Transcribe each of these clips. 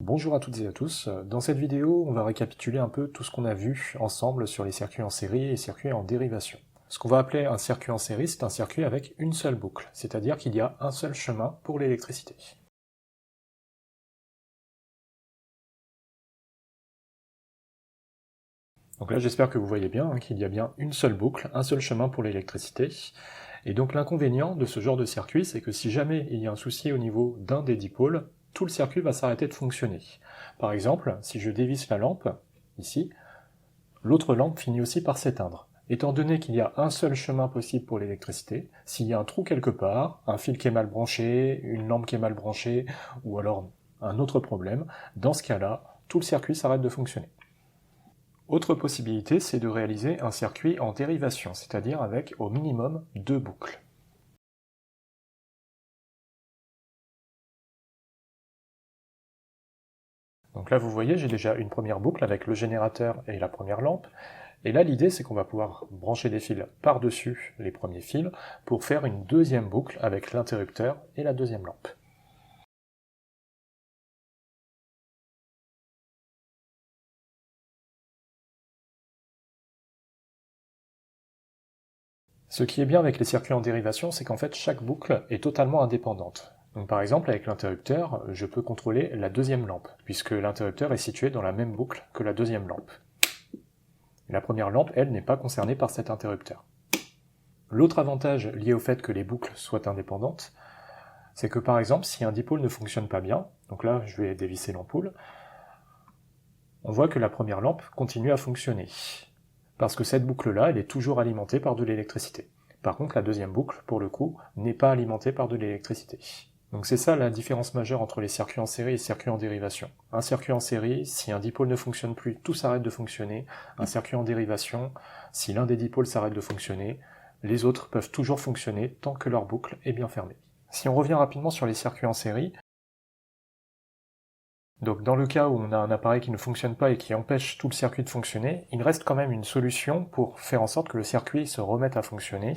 Bonjour à toutes et à tous. Dans cette vidéo, on va récapituler un peu tout ce qu'on a vu ensemble sur les circuits en série et circuits en dérivation. Ce qu'on va appeler un circuit en série, c'est un circuit avec une seule boucle, c'est-à-dire qu'il y a un seul chemin pour l'électricité. Donc là, j'espère que vous voyez bien qu'il y a bien une seule boucle, un seul chemin pour l'électricité. Et donc l'inconvénient de ce genre de circuit, c'est que si jamais il y a un souci au niveau d'un des dipôles, tout le circuit va s'arrêter de fonctionner. Par exemple, si je dévisse la lampe, ici, l'autre lampe finit aussi par s'éteindre. Étant donné qu'il y a un seul chemin possible pour l'électricité, s'il y a un trou quelque part, un fil qui est mal branché, une lampe qui est mal branchée, ou alors un autre problème, dans ce cas-là, tout le circuit s'arrête de fonctionner. Autre possibilité, c'est de réaliser un circuit en dérivation, c'est-à-dire avec au minimum deux boucles. Donc là, vous voyez, j'ai déjà une première boucle avec le générateur et la première lampe. Et là, l'idée, c'est qu'on va pouvoir brancher des fils par-dessus les premiers fils pour faire une deuxième boucle avec l'interrupteur et la deuxième lampe. Ce qui est bien avec les circuits en dérivation, c'est qu'en fait, chaque boucle est totalement indépendante. Donc par exemple, avec l'interrupteur, je peux contrôler la deuxième lampe, puisque l'interrupteur est situé dans la même boucle que la deuxième lampe. La première lampe, elle, n'est pas concernée par cet interrupteur. L'autre avantage lié au fait que les boucles soient indépendantes, c'est que par exemple, si un dipôle ne fonctionne pas bien, donc là je vais dévisser l'ampoule, on voit que la première lampe continue à fonctionner, parce que cette boucle-là, elle est toujours alimentée par de l'électricité. Par contre, la deuxième boucle, pour le coup, n'est pas alimentée par de l'électricité. Donc c'est ça la différence majeure entre les circuits en série et les circuits en dérivation. Un circuit en série, si un dipôle ne fonctionne plus, tout s'arrête de fonctionner. Un circuit en dérivation, si l'un des dipôles s'arrête de fonctionner, les autres peuvent toujours fonctionner tant que leur boucle est bien fermée. Si on revient rapidement sur les circuits en série, donc dans le cas où on a un appareil qui ne fonctionne pas et qui empêche tout le circuit de fonctionner, il reste quand même une solution pour faire en sorte que le circuit se remette à fonctionner,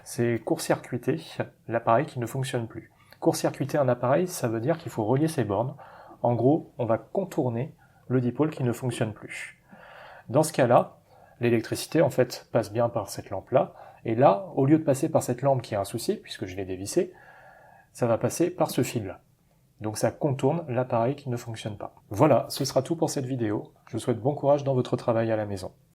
c'est court-circuiter l'appareil qui ne fonctionne plus. Court-circuiter un appareil, ça veut dire qu'il faut relier ses bornes. En gros, on va contourner le dipôle qui ne fonctionne plus. Dans ce cas-là, l'électricité en fait passe bien par cette lampe-là, et là, au lieu de passer par cette lampe qui a un souci, puisque je l'ai dévissée, ça va passer par ce fil-là. Donc ça contourne l'appareil qui ne fonctionne pas. Voilà, ce sera tout pour cette vidéo. Je vous souhaite bon courage dans votre travail à la maison.